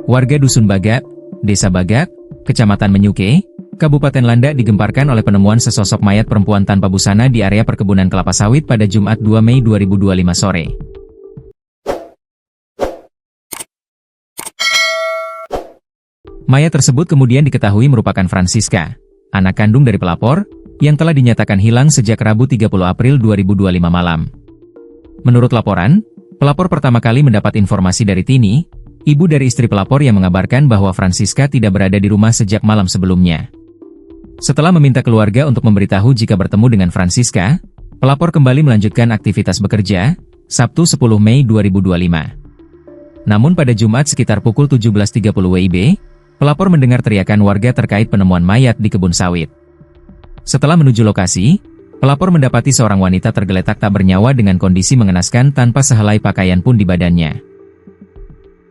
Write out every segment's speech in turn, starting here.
Warga Dusun Bagak, Desa Bagak, Kecamatan Menyuke, Kabupaten Landak digemparkan oleh penemuan sesosok mayat perempuan tanpa busana di area perkebunan kelapa sawit pada Jumat 2 Mei 2025 sore. Mayat tersebut kemudian diketahui merupakan Francisca, anak kandung dari pelapor, yang telah dinyatakan hilang sejak Rabu 30 April 2025 malam. Menurut laporan, pelapor pertama kali mendapat informasi dari Tini, ibu dari istri pelapor yang mengabarkan bahwa Francisca tidak berada di rumah sejak malam sebelumnya. Setelah meminta keluarga untuk memberitahu jika bertemu dengan Francisca, pelapor kembali melanjutkan aktivitas bekerja, Sabtu 10 Mei 2025. Namun pada Jumat sekitar pukul 17.30 WIB, pelapor mendengar teriakan warga terkait penemuan mayat di kebun sawit. Setelah menuju lokasi, pelapor mendapati seorang wanita tergeletak tak bernyawa dengan kondisi mengenaskan tanpa sehelai pakaian pun di badannya.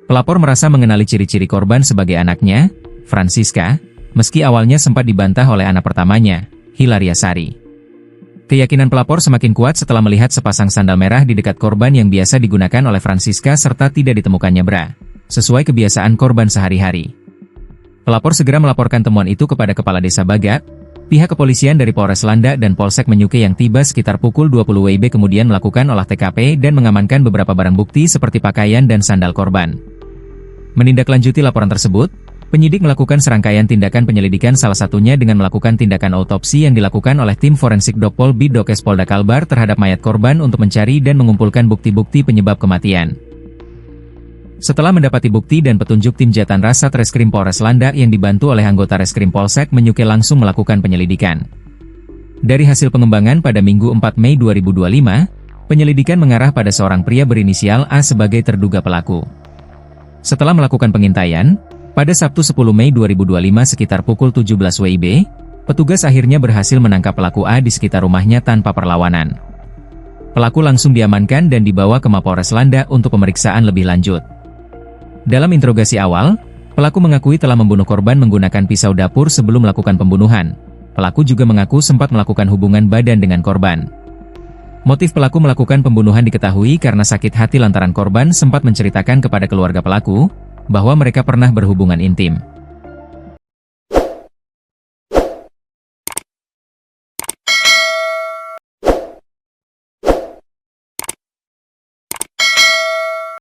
Pelapor merasa mengenali ciri-ciri korban sebagai anaknya, Francisca, meski awalnya sempat dibantah oleh anak pertamanya, Hilaria Sari. Keyakinan pelapor semakin kuat setelah melihat sepasang sandal merah di dekat korban yang biasa digunakan oleh Francisca serta tidak ditemukannya bra, sesuai kebiasaan korban sehari-hari. Pelapor segera melaporkan temuan itu kepada Kepala Desa Bagak. Pihak kepolisian dari Polres Landak dan Polsek Menyuke yang tiba sekitar pukul 20 WIB kemudian melakukan olah TKP dan mengamankan beberapa barang bukti seperti pakaian dan sandal korban. Menindaklanjuti laporan tersebut, penyidik melakukan serangkaian tindakan penyelidikan salah satunya dengan melakukan tindakan autopsi yang dilakukan oleh tim forensik Dokpol Bidokes Polda Kalbar terhadap mayat korban untuk mencari dan mengumpulkan bukti-bukti penyebab kematian. Setelah mendapati bukti dan petunjuk tim Jatan Ras Satreskrim Polres Landak yang dibantu oleh anggota Reskrim Polsek Menyuke langsung melakukan penyelidikan. Dari hasil pengembangan pada Minggu 4 Mei 2025, penyelidikan mengarah pada seorang pria berinisial A sebagai terduga pelaku. Setelah melakukan pengintaian, pada Sabtu 10 Mei 2025 sekitar pukul 17 WIB, petugas akhirnya berhasil menangkap pelaku A di sekitar rumahnya tanpa perlawanan. Pelaku langsung diamankan dan dibawa ke Mapolres Landak untuk pemeriksaan lebih lanjut. Dalam interogasi awal, pelaku mengakui telah membunuh korban menggunakan pisau dapur sebelum melakukan pembunuhan. Pelaku juga mengaku sempat melakukan hubungan badan dengan korban. Motif pelaku melakukan pembunuhan diketahui karena sakit hati lantaran korban sempat menceritakan kepada keluarga pelaku bahwa mereka pernah berhubungan intim.